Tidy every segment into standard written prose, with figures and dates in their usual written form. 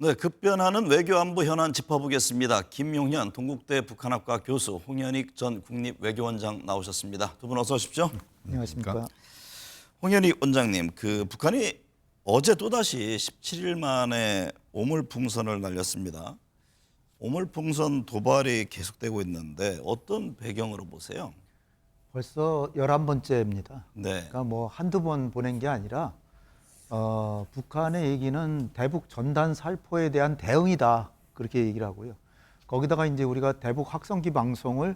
네, 급변하는 외교안보 현안 짚어보겠습니다. 김용현 동국대 북한학과 교수, 홍현익 전 국립외교원장 나오셨습니다. 두 분 어서 오십시오. 안녕하십니까. 홍현익 원장님, 북한이 어제 또다시 17일 만에 오물풍선을 날렸습니다. 오물풍선 도발이 계속되고 있는데 어떤 배경으로 보세요? 벌써 11번째입니다. 네, 그러니까 뭐 한두 번 보낸 게 아니라 북한의 얘기는 대북 전단 살포에 대한 대응이다. 그렇게 얘기를 하고요. 거기다가 이제 우리가 대북 확성기 방송을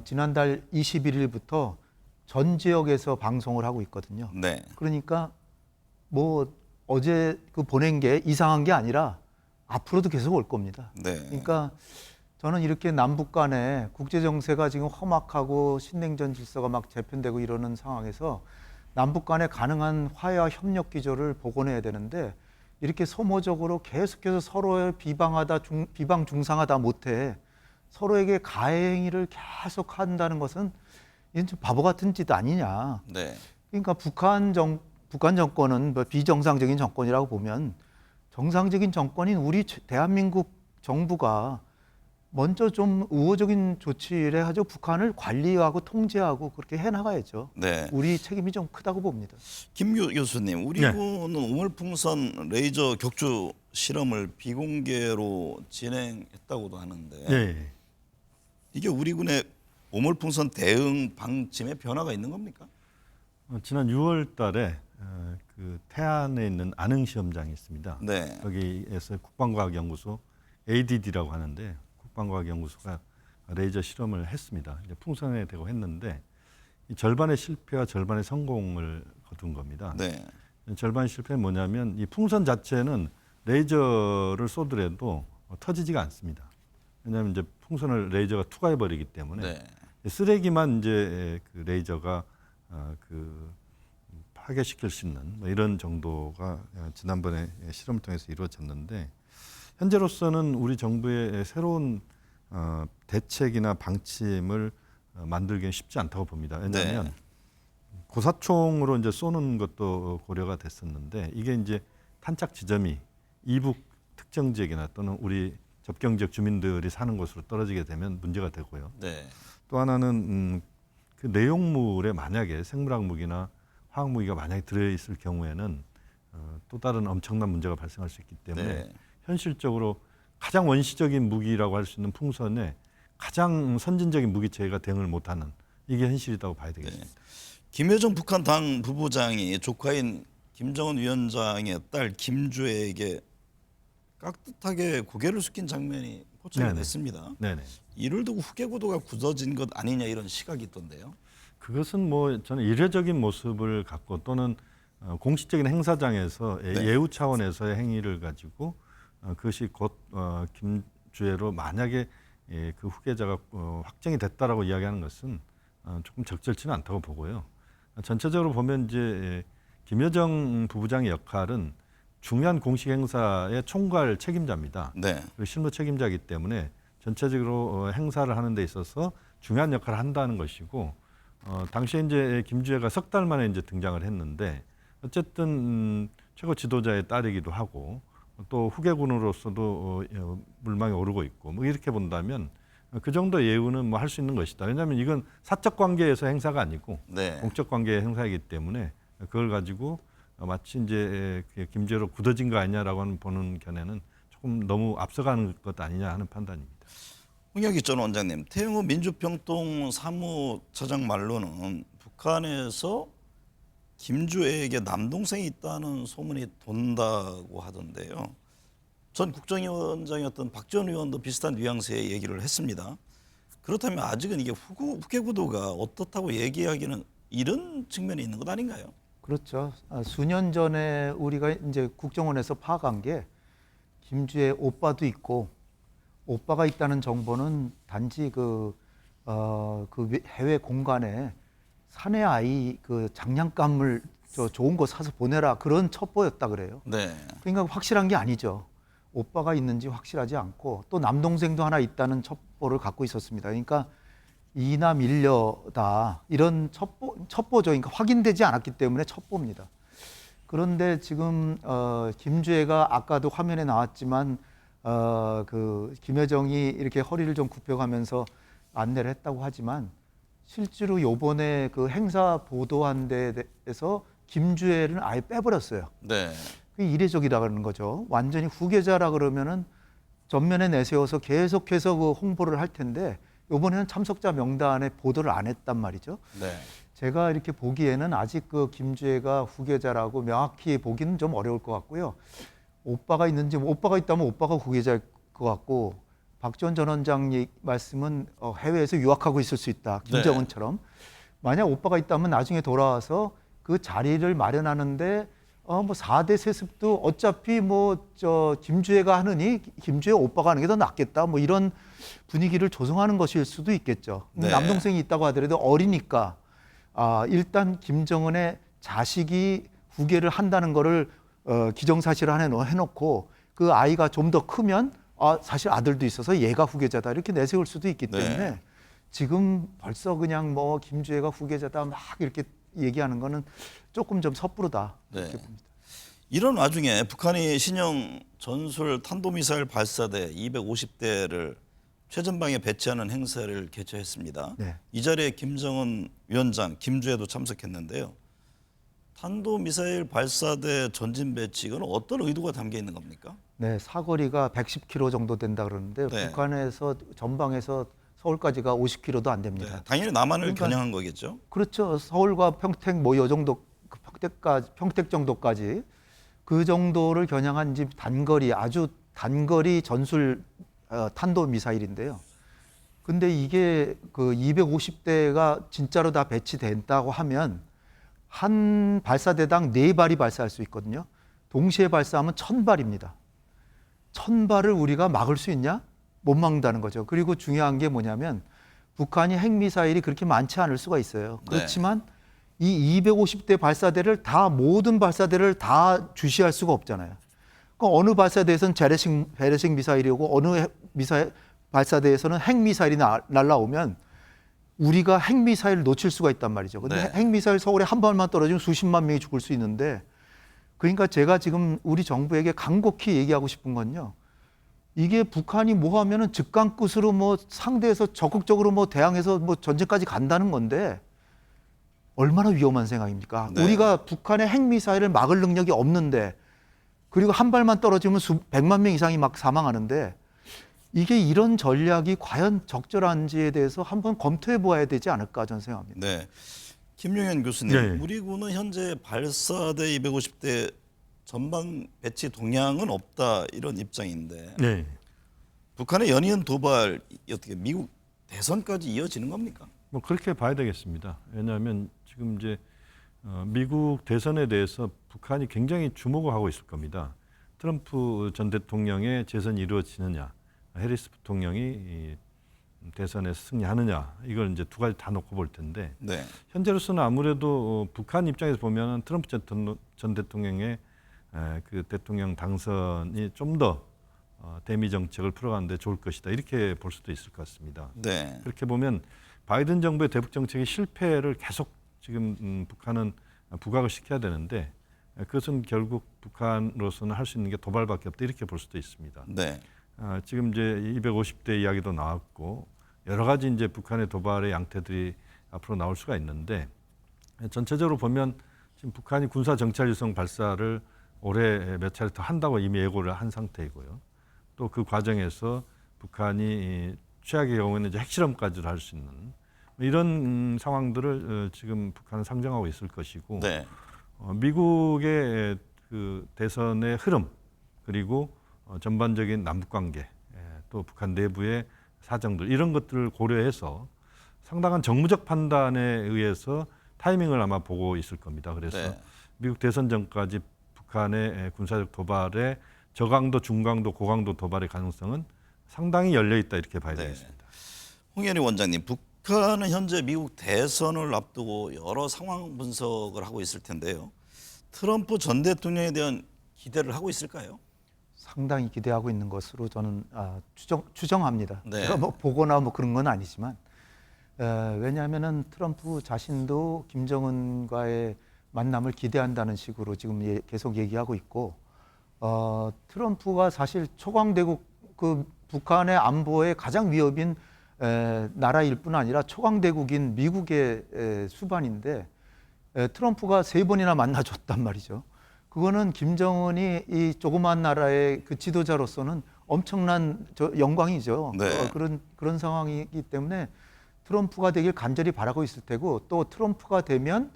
지난달 21일부터 전 지역에서 방송을 하고 있거든요. 네, 그러니까 뭐 어제 그 보낸 게 이상한 게 아니라 앞으로도 계속 올 겁니다. 네. 그러니까 저는 이렇게 남북 간에 국제 정세가 지금 험악하고 신냉전 질서가 막 재편되고 이러는 상황에서 남북 간에 가능한 화해와 협력 기조를 복원해야 되는데 이렇게 소모적으로 계속해서 서로를 비방 중상하다 못해 서로에게 가해 행위를 계속 한다는 것은 이건 좀 바보 같은 짓 아니냐. 네. 그러니까 북한 정권은 뭐 비정상적인 정권이라고 보면 정상적인 정권인 우리 대한민국 정부가 먼저 좀 우호적인 조치를 하죠. 북한을 관리하고 통제하고 그렇게 해나가야죠. 네. 우리 책임이 좀 크다고 봅니다. 김 교수님, 우리 네. 군은 오물풍선 레이저 격추 실험을 비공개로 진행했다고도 하는데 네. 이게 우리 군의 오물풍선 대응 방침에 변화가 있는 겁니까? 지난 6월 달에 그 태안에 있는 안흥 시험장이 있습니다. 네. 거기에서 국방과학연구소 ADD라고 하는데 국방과학연구소가 레이저 실험을 했습니다. 이제 풍선에 대고 했는데 이 절반의 실패와 절반의 성공을 거둔 겁니다. 네. 절반의 실패는 뭐냐면 이 풍선 자체는 레이저를 쏘더라도 터지지가 않습니다. 왜냐하면 이제 풍선을 레이저가 투과해 버리기 때문에 네. 쓰레기만 이제 그 레이저가 그 파괴시킬 수 있는 뭐 이런 정도가 지난번에 실험을 통해서 이루어졌는데 현재로서는 우리 정부의 새로운 대책이나 방침을 만들기는 쉽지 않다고 봅니다. 왜냐하면 네. 고사총으로 이제 쏘는 것도 고려가 됐었는데 이게 이제 탄착 지점이 이북 특정 지역이나 또는 우리 접경 지역 주민들이 사는 곳으로 떨어지게 되면 문제가 되고요. 네. 또 하나는 그 내용물에 만약에 생물학 무기나 화학 무기가 만약에 들어있을 경우에는 또 다른 엄청난 문제가 발생할 수 있기 때문에 네. 현실적으로 가장 원시적인 무기라고 할 수 있는 풍선에 가장 선진적인 무기체계가 대응을 못하는 이게 현실이라고 봐야 되겠습니다. 김여정 북한 당 부부장이 조카인 김정은 위원장의 딸 김주애에게 깍듯하게 고개를 숙인 장면이 포착이 네네. 됐습니다. 네네. 이를 두고 후계구도가 굳어진 것 아니냐 이런 시각이 있던데요. 그것은 뭐 저는 이례적인 모습을 갖고 또는 공식적인 행사장에서 네. 예우 차원에서의 행위를 가지고 그것이 곧 김주애로 만약에 그 후계자가 확정이 됐다라고 이야기하는 것은 조금 적절치는 않다고 보고요. 전체적으로 보면 이제 김여정 부부장의 역할은 중요한 공식 행사의 총괄 책임자입니다. 네. 그리고 실무 책임자이기 때문에 전체적으로 행사를 하는 데 있어서 중요한 역할을 한다는 것이고 당시에 이제 김주애가 석 달 만에 이제 등장을 했는데 어쨌든 최고 지도자의 딸이기도 하고 또 후계군으로서도 물망에 오르고 있고 뭐 이렇게 본다면 그 정도 예우는 뭐 할 수 있는 것이다. 왜냐하면 이건 사적 관계에서 행사가 아니고 네. 공적 관계의 행사이기 때문에 그걸 가지고 마치 이제 김주애로 굳어진 거 아니냐라고 보는 견해는 조금 너무 앞서가는 것 아니냐 하는 판단입니다. 홍영기 전 원장님, 태영호 민주평통 사무처장 말로는 북한에서 김주애에게 남동생이 있다는 소문이 돈다고 하던데요. 전 국정위원장이었던 박지원 의원도 비슷한 뉘앙스의 얘기를 했습니다. 그렇다면 아직은 이게 후계구도가 어떻다고 얘기하기는 이런 측면이 있는 것 아닌가요? 그렇죠. 수년 전에 우리가 이제 국정원에서 파악한 게 김주애 오빠도 있고 오빠가 있다는 정보는 단지 그 해외 공간에 사내 아이 그 장난감을 좋은 거 사서 보내라 그런 첩보였다 그래요. 네. 그러니까 확실한 게 아니죠. 오빠가 있는지 확실하지 않고 또 남동생도 하나 있다는 첩보를 갖고 있었습니다. 그러니까 이남 일녀다 이런 첩보죠. 그러니까 확인되지 않았기 때문에 첩보입니다. 그런데 지금 김주애가 아까도 화면에 나왔지만 그 김여정이 이렇게 허리를 좀 굽혀가면서 안내를 했다고 하지만 실제로 요번에 그 행사 보도한 데에서 김주애를 아예 빼버렸어요. 네. 그게 이례적이라는 거죠. 완전히 후계자라 그러면은 전면에 내세워서 계속해서 그 홍보를 할 텐데 이번에는 참석자 명단에 보도를 안 했단 말이죠. 네. 제가 이렇게 보기에는 아직 그 김주애가 후계자라고 명확히 보기는 좀 어려울 것 같고요. 오빠가 있는지 오빠가 있다면 오빠가 후계자일 것 같고 박지원 전 원장 말씀은 해외에서 유학하고 있을 수 있다. 김정은처럼. 만약 오빠가 있다면 나중에 돌아와서 그 자리를 마련하는데 뭐 4대 세습도 어차피 김주애가 하느니 김주애 오빠가 하는 게 더 낫겠다. 뭐 이런 분위기를 조성하는 것일 수도 있겠죠. 네. 남동생이 있다고 하더라도 어리니까 일단 김정은의 자식이 후계를 한다는 거를 기정사실화 해놓고 그 아이가 좀 더 크면 사실 아들도 있어서 얘가 후계자다 이렇게 내세울 수도 있기 때문에 네. 지금 벌써 그냥 김주애가 후계자다 막 이렇게 얘기하는 거는 조금 좀 섣부르다 이렇게 네. 봅니다. 이런 와중에 북한이 신형 전술 탄도미사일 발사대 250대를 최전방에 배치하는 행사를 개최했습니다. 네. 이 자리에 김정은 위원장, 김주애도 참석했는데요. 탄도미사일 발사대 전진 배치 이건 어떤 의도가 담겨 있는 겁니까? 네, 사거리가 110km 정도 된다 그러는데 네. 북한에서 전방에서 서울까지가 50km도 안 됩니다. 네, 당연히 남한을 그러니까 겨냥한 거겠죠. 그렇죠. 서울과 평택 뭐 요 정도 평택 정도까지 그 정도를 겨냥한 집 단거리 아주 단거리 전술 탄도 미사일인데요. 근데 이게 그 250대가 진짜로 다 배치된다고 하면 한 발사대당 4발이 발사할 수 있거든요. 동시에 발사하면 1000발입니다. 1000발을 우리가 막을 수 있냐? 못 막는다는 거죠. 그리고 중요한 게 뭐냐면 북한이 핵미사일이 그렇게 많지 않을 수가 있어요. 그렇지만 이 250대 발사대를 모든 발사대를 다 주시할 수가 없잖아요. 그러니까 어느 발사대에서는 재래식 미사일이 오고 어느 발사대에서는 핵미사일이 날라오면 우리가 핵미사일을 놓칠 수가 있단 말이죠. 근데 네. 핵미사일 서울에 한 발만 떨어지면 수십만 명이 죽을 수 있는데 그러니까 제가 지금 우리 정부에게 간곡히 얘기하고 싶은 건요. 이게 북한이 뭐 하면은 즉강끝으로 상대에서 적극적으로 대항해서 전쟁까지 간다는 건데 얼마나 위험한 생각입니까? 네. 우리가 북한의 핵미사일을 막을 능력이 없는데 그리고 한 발만 떨어지면 100만 명 이상이 막 사망하는데 이게 이런 전략이 과연 적절한지에 대해서 한번 검토해 보아야 되지 않을까 저는 생각합니다. 네. 김용현 교수님, 네. 우리 군은 현재 발사대 250대 전방 배치 동향은 없다 이런 입장인데 네. 북한의 연이은 도발 어떻게 미국 대선까지 이어지는 겁니까? 뭐 그렇게 봐야 되겠습니다. 왜냐하면 지금 이제 미국 대선에 대해서 북한이 굉장히 주목을 하고 있을 겁니다. 트럼프 전 대통령의 재선이 이루어지느냐, 해리스 부통령이 이 대선에서 승리하느냐, 이걸 이제 두 가지 다 놓고 볼 텐데 네. 현재로서는 아무래도 북한 입장에서 보면 트럼프 전 대통령의 그 대통령 당선이 좀 더 대미 정책을 풀어가는데 좋을 것이다 이렇게 볼 수도 있을 것 같습니다. 네. 그렇게 보면 바이든 정부의 대북 정책의 실패를 계속 지금 북한은 부각을 시켜야 되는데 그것은 결국 북한으로서는 할 수 있는 게 도발밖에 없다 이렇게 볼 수도 있습니다. 네. 지금 이제 250대 이야기도 나왔고 여러 가지 이제 북한의 도발의 양태들이 앞으로 나올 수가 있는데 전체적으로 보면 지금 북한이 군사 정찰 위성 발사를 올해 몇 차례 더 한다고 이미 예고를 한 상태이고요. 또 그 과정에서 북한이 최악의 경우에는 이제 핵실험까지도 할 수 있는 이런 상황들을 지금 북한은 상정하고 있을 것이고 네. 미국의 그 대선의 흐름 그리고 전반적인 남북 관계 또 북한 내부의 사정들 이런 것들을 고려해서 상당한 정무적 판단에 의해서 타이밍을 아마 보고 있을 겁니다. 그래서 네. 미국 대선 전까지 북한의 군사적 도발에 저강도, 중강도, 고강도 도발의 가능성은 상당히 열려 있다 이렇게 봐야 네. 되겠습니다. 홍현희 원장님, 북한은 현재 미국 대선을 앞두고 여러 상황 분석을 하고 있을 텐데요. 트럼프 전 대통령에 대한 기대를 하고 있을까요? 상당히 기대하고 있는 것으로 저는 추정합니다. 네. 제가 보거나 그런 건 아니지만 왜냐하면은 트럼프 자신도 김정은과의 만남을 기대한다는 식으로 지금 계속 얘기하고 있고, 트럼프가 사실 초강대국 그 북한의 안보에 가장 위협인 나라일 뿐 아니라 초강대국인 미국의 수반인데 트럼프가 3번이나 만나줬단 말이죠. 그거는 김정은이 이 조그만 나라의 그 지도자로서는 엄청난 영광이죠. 네. 그런 상황이기 때문에 트럼프가 되길 간절히 바라고 있을 테고, 또 트럼프가 되면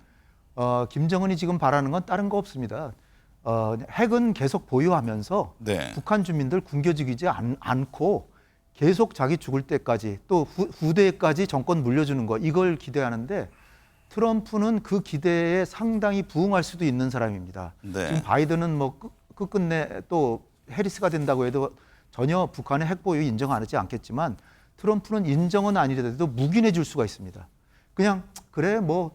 김정은이 지금 바라는 건 다른 거 없습니다. 핵은 계속 보유하면서 네. 북한 주민들 굶겨 죽이지 않고 계속 자기 죽을 때까지 또 후대까지 정권 물려주는 거, 이걸 기대하는데 트럼프는 그 기대에 상당히 부응할 수도 있는 사람입니다. 네. 지금 바이든은 뭐 끝끝내 또 해리스가 된다고 해도 전혀 북한의 핵 보유 인정 안 하지 않겠지만, 트럼프는 인정은 아니더라도 묵인해 줄 수가 있습니다. 그냥 그래 뭐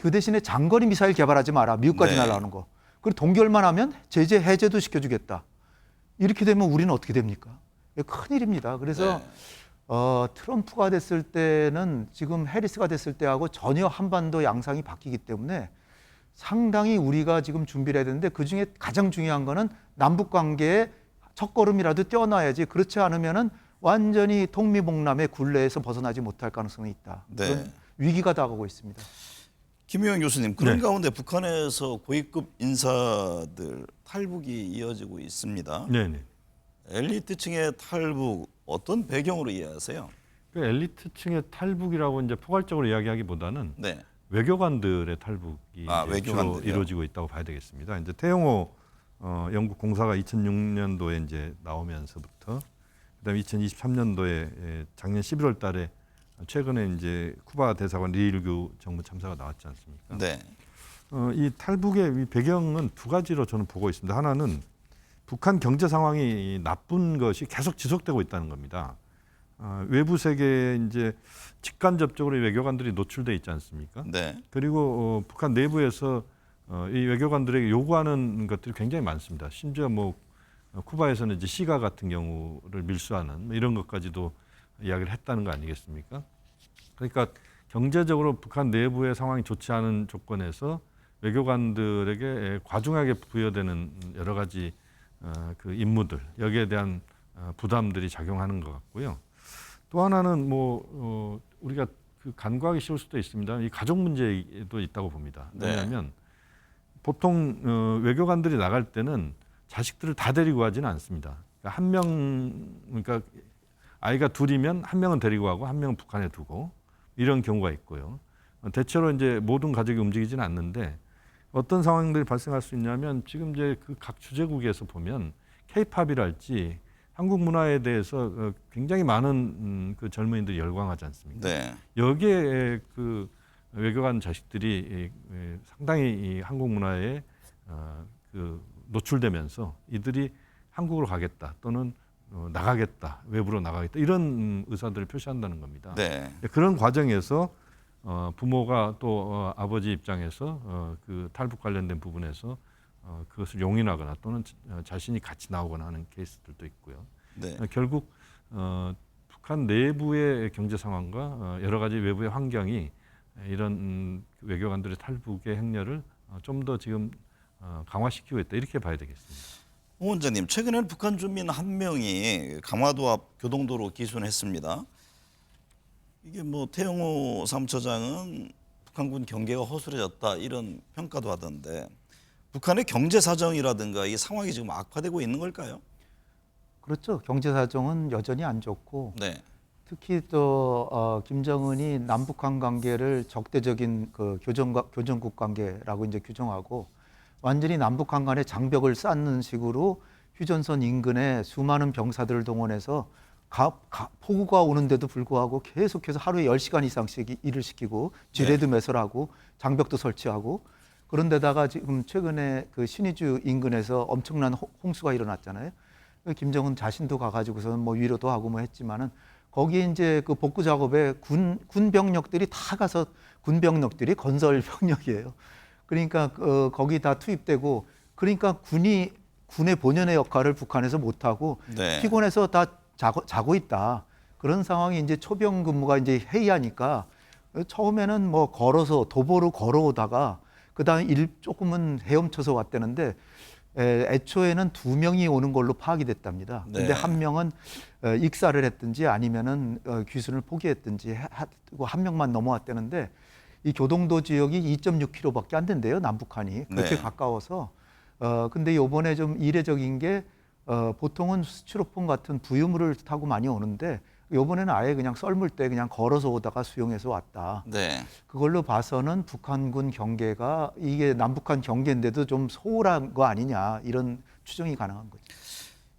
그 대신에 장거리 미사일 개발하지 마라, 미국까지 네. 날아오는 거. 그리고 동결만 하면 제재 해제도 시켜주겠다. 이렇게 되면 우리는 어떻게 됩니까? 큰일입니다. 그래서 네. 트럼프가 됐을 때는 지금 해리스가 됐을 때하고 전혀 한반도 양상이 바뀌기 때문에 상당히 우리가 지금 준비를 해야 되는데, 그중에 가장 중요한 거는 남북 관계의 첫걸음이라도 떼어놔야지, 그렇지 않으면은 완전히 통미봉람의 굴레에서 벗어나지 못할 가능성이 있다. 네. 그런 위기가 다가오고 있습니다. 김효영 교수님, 그런 네. 가운데 북한에서 고위급 인사들 탈북이 이어지고 있습니다. 네네. 엘리트층의 탈북 어떤 배경으로 이해하세요? 그 엘리트층의 탈북이라고 이제 포괄적으로 이야기하기보다는 네. 외교관들의 탈북이 이제 주로 외교관들이요? 이루어지고 있다고 봐야 되겠습니다. 이제 태영호 영국 공사가 2006년도에 이제 나오면서부터, 그다음에 2023년도에 작년 11월달에 최근에 이제 쿠바 대사관 리일규 정부 참사가 나왔지 않습니까? 네. 이 탈북의 이 배경은 두 가지로 저는 보고 있습니다. 하나는 북한 경제 상황이 나쁜 것이 계속 지속되고 있다는 겁니다. 외부 세계에 이제 직간접적으로 외교관들이 노출돼 있지 않습니까? 네. 그리고 북한 내부에서 이 외교관들에게 요구하는 것들이 굉장히 많습니다. 심지어 뭐 쿠바에서는 이제 시가 같은 경우를 밀수하는 뭐 이런 것까지도 이야기를 했다는 거 아니겠습니까? 그러니까 경제적으로 북한 내부의 상황이 좋지 않은 조건에서 외교관들에게 과중하게 부여되는 여러 가지 그 임무들, 여기에 대한 부담들이 작용하는 것 같고요. 또 하나는 뭐 우리가 그 간과하기 쉬울 수도 있습니다. 이 가족 문제도 있다고 봅니다. 네. 왜냐하면 보통 외교관들이 나갈 때는 자식들을 다 데리고 가지는 않습니다. 그러니까 그러니까 아이가 둘이면 한 명은 데리고 가고 한 명은 북한에 두고, 이런 경우가 있고요. 대체로 이제 모든 가족이 움직이지는 않는데, 어떤 상황들이 발생할 수 있냐면, 지금 이제 그 각 주재국에서 보면 K-팝이랄지 한국 문화에 대해서 굉장히 많은 그 젊은이들이 열광하지 않습니까? 네. 여기에 그 외교관 자식들이 상당히 이 한국 문화에 그 노출되면서 이들이 한국으로 가겠다, 또는 나가겠다, 외부로 나가겠다, 이런 의사들을 표시한다는 겁니다. 네. 그런 과정에서 부모가 또 아버지 입장에서 그 탈북 관련된 부분에서 그것을 용인하거나 또는 자신이 같이 나오거나 하는 케이스들도 있고요. 네. 결국 북한 내부의 경제 상황과 여러 가지 외부의 환경이 이런 외교관들의 탈북의 행렬을 좀 더 지금 강화시키고 있다, 이렇게 봐야 되겠습니다. 홍 원장님, 최근에는 북한 주민 한 명이 강화도 앞 교동도로 기순했습니다. 이게 뭐 태영호 사무처장은 북한군 경계가 허술해졌다, 이런 평가도 하던데, 북한의 경제 사정이라든가 이 상황이 지금 악화되고 있는 걸까요? 그렇죠. 경제 사정은 여전히 안 좋고, 네. 특히 또 김정은이 남북한 관계를 적대적인 그 교전국 관계라고 이제 규정하고, 완전히 남북한 간에 장벽을 쌓는 식으로 휴전선 인근에 수많은 병사들을 동원해서 폭우가 오는데도 불구하고 계속해서 하루에 10시간 이상씩 일을 시키고 지뢰도 매설하고 장벽도 설치하고, 그런데다가 지금 최근에 그 신의주 인근에서 엄청난 홍수가 일어났잖아요. 김정은 자신도 가가지고서는 뭐 위로도 하고 뭐 했지만은, 거기에 이제 그 복구 작업에 군 병력들이 다 가서, 군 병력들이 건설 병력이에요. 그러니까 거기 다 투입되고, 그러니까 군의 본연의 역할을 북한에서 못 하고 네. 피곤해서 다 자고 있다. 그런 상황이 이제 초병 근무가 이제 해이하니까 처음에는 뭐 걸어서 도보로 걸어오다가 그다음에 조금은 헤엄쳐서 왔다는데 애초에는 2명이 오는 걸로 파악이 됐답니다. 근데 네. 한 명은 익사를 했든지 아니면은 귀순을 포기했든지 하고 한 명만 넘어왔다는데 이 교동도 지역이 2.6km밖에 안 된대요. 남북한이 그렇게 네. 가까워서 근데 요번에 좀 이례적인 게 보통은 스티로폼 같은 부유물을 타고 많이 오는데 요번에는 아예 그냥 썰물 때 그냥 걸어서 오다가 수용해서 왔다. 네. 그걸로 봐서는 북한군 경계가 이게 남북한 경계인데도 좀 소홀한 거 아니냐 이런 추정이 가능한 거죠.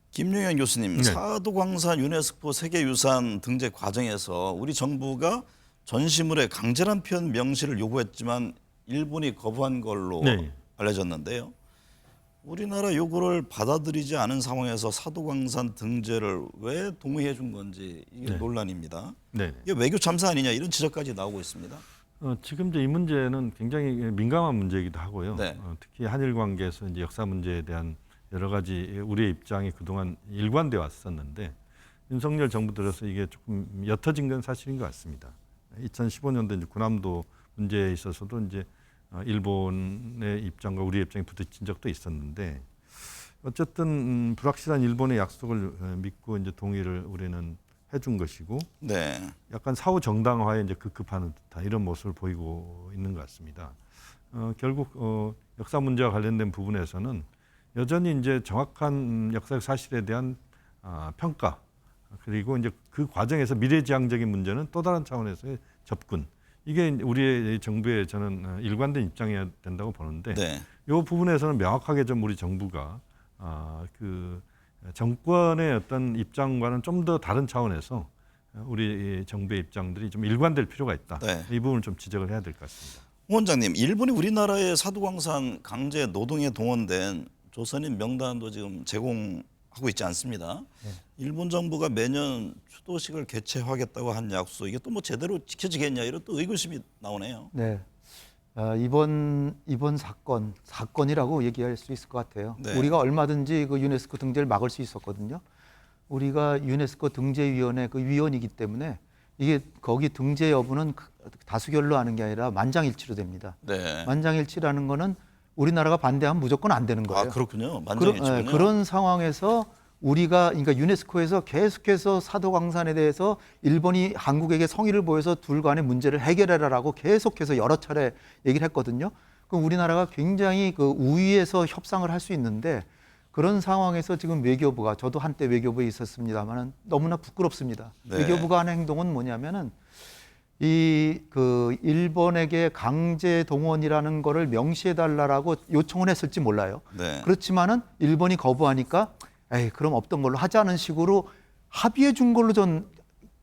김용현 교수님, 네. 사도광산 유네스코 세계유산 등재 과정에서 우리 정부가 전시물의 강제란 표현 명시를 요구했지만 일본이 거부한 걸로 네. 알려졌는데요. 우리나라 요구를 받아들이지 않은 상황에서 사도광산 등재를 왜 동의해 준 건지 이게 네. 논란입니다. 네. 이게 외교 참사 아니냐 이런 지적까지 나오고 있습니다. 지금 이제 이 문제는 굉장히 민감한 문제이기도 하고요. 네. 특히 한일 관계에서 이제 역사 문제에 대한 여러 가지 우리의 입장이 그동안 일관돼 왔었는데 윤석열 정부 들어서 이게 조금 옅어진 건 사실인 것 같습니다. 2015년도 이제 군함도 문제에 있어서도 이제 일본의 입장과 우리의 입장이 부딪힌 적도 있었는데 어쨌든 불확실한 일본의 약속을 믿고 이제 동의를 우리는 해준 것이고 네. 약간 사후 정당화에 이제 급급하는 듯한 이런 모습을 보이고 있는 것 같습니다. 결국 역사 문제와 관련된 부분에서는 여전히 이제 정확한 역사적 사실에 대한 평가 그리고 이제 그 과정에서 미래지향적인 문제는 또 다른 차원에서의 접근 이게 우리의 정부의 저는 일관된 입장이어야 된다고 보는데 네. 이 부분에서는 명확하게 좀 우리 정부가 그 정권의 어떤 입장과는 좀 더 다른 차원에서 우리 정부의 입장들이 좀 일관될 필요가 있다. 네. 이 부분을 좀 지적을 해야 될 것 같습니다. 홍 원장님, 일본이 우리나라의 사도광산 강제 노동에 동원된 조선인 명단도 지금 제공하고 있지 않습니다. 네. 일본 정부가 매년 추도식을 개최하겠다고 한 약속 이게 또 뭐 제대로 지켜지겠냐 이런 또 의구심이 나오네요. 네. 이번 사건이라고 얘기할 수 있을 것 같아요. 네. 우리가 얼마든지 그 유네스코 등재를 막을 수 있었거든요. 우리가 유네스코 등재위원회 그 위원이기 때문에 이게 거기 등재 여부는 다수결로 하는 게 아니라 만장일치로 됩니다. 네. 만장일치라는 거는 우리나라가 반대하면 무조건 안 되는 거예요. 아 그렇군요. 만장일치군요. 그런 상황에서 우리가 그러니까 유네스코에서 계속해서 사도광산에 대해서 일본이 한국에게 성의를 보여서 둘 간의 문제를 해결해라라고 계속해서 여러 차례 얘기를 했거든요. 그럼 우리나라가 굉장히 그 우위에서 협상을 할 수 있는데 그런 상황에서 지금 외교부가 저도 한때 외교부에 있었습니다만은 너무나 부끄럽습니다. 네. 외교부가 하는 행동은 뭐냐면은 이 그 일본에게 강제 동원이라는 거를 명시해 달라라고 요청을 했을지 몰라요. 네. 그렇지만은 일본이 거부하니까 에이 그럼 없던 걸로 하자는 식으로 합의해 준 걸로 전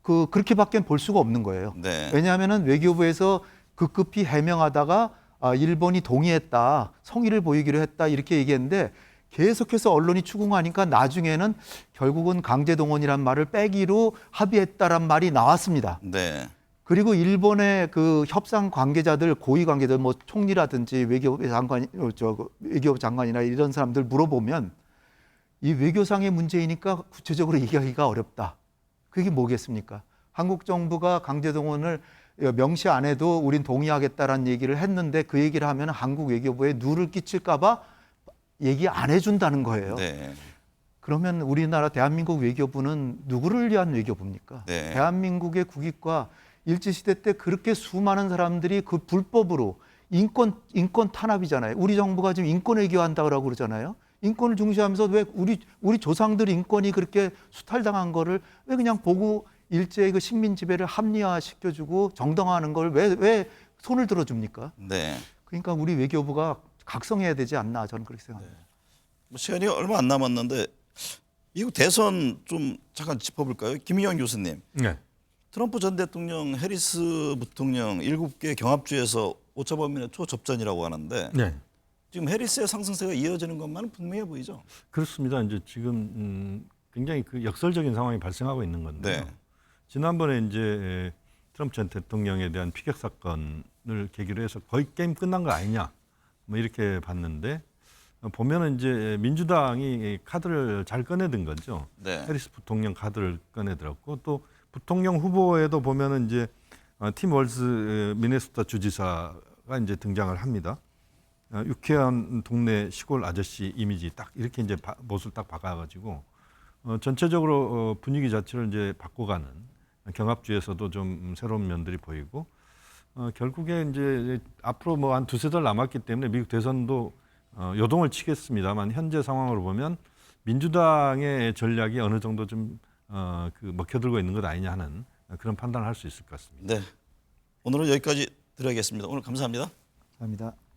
그렇게밖에 볼 수가 없는 거예요. 네. 왜냐하면은 외교부에서 급급히 해명하다가 일본이 동의했다, 성의를 보이기로 했다 이렇게 얘기했는데 계속해서 언론이 추궁하니까 나중에는 결국은 강제 동원이란 말을 빼기로 합의했다란 말이 나왔습니다. 네. 그리고 일본의 그 협상 관계자들, 고위 관계자들, 뭐 총리라든지 외교부 장관이나 이런 사람들 물어보면 이 외교상의 문제이니까 구체적으로 얘기하기가 어렵다. 그게 뭐겠습니까? 한국 정부가 강제 동원을 명시 안 해도 우린 동의하겠다라는 얘기를 했는데 그 얘기를 하면 한국 외교부에 누를 끼칠까 봐 얘기 안 해준다는 거예요. 네. 그러면 우리나라 대한민국 외교부는 누구를 위한 외교부입니까? 네. 대한민국의 국익과 일제시대 때 그렇게 수많은 사람들이 그 불법으로 인권 탄압이잖아요. 우리 정부가 지금 인권 외교한다고 그러잖아요. 인권을 중시하면서 왜 우리 조상들 인권이 그렇게 수탈당한 거를 왜 그냥 보고 일제의 그 식민 지배를 합리화시켜주고 정당화하는 걸 왜 손을 들어줍니까? 네. 그러니까 우리 외교부가 각성해야 되지 않나 저는 그렇게 생각합니다. 뭐 시간이 얼마 안 남았는데 미국 대선 좀 잠깐 짚어볼까요? 김희영 교수님. 네. 트럼프 전 대통령, 해리스 부통령 7개 경합주에서 오차범위의 초접전이라고 하는데 네. 지금 해리스의 상승세가 이어지는 것만은 분명해 보이죠. 그렇습니다. 이제 지금 굉장히 그 역설적인 상황이 발생하고 있는 건데요. 네. 지난번에 이제 트럼프 전 대통령에 대한 피격 사건을 계기로 해서 거의 게임 끝난 거 아니냐, 뭐 이렇게 봤는데 보면은 이제 민주당이 카드를 잘 꺼내든 거죠. 네. 해리스 부통령 카드를 꺼내들었고 또 부통령 후보에도 보면은 이제 팀 월즈 미네소타 주지사가 이제 등장을 합니다. 유쾌한 동네 시골 아저씨 이미지 딱 이렇게 이제 못을 딱 박아가지고 전체적으로 분위기 자체를 이제 바꿔가는 경합주에서도 좀 새로운 면들이 보이고 결국에 이제 앞으로 뭐 한 두세 달 남았기 때문에 미국 대선도 요동을 치겠습니다만 현재 상황으로 보면 민주당의 전략이 어느 정도 좀 먹혀들고 있는 것 아니냐 하는 그런 판단을 할 수 있을 것 같습니다. 네. 오늘은 여기까지 드려야겠습니다. 오늘 감사합니다. 감사합니다.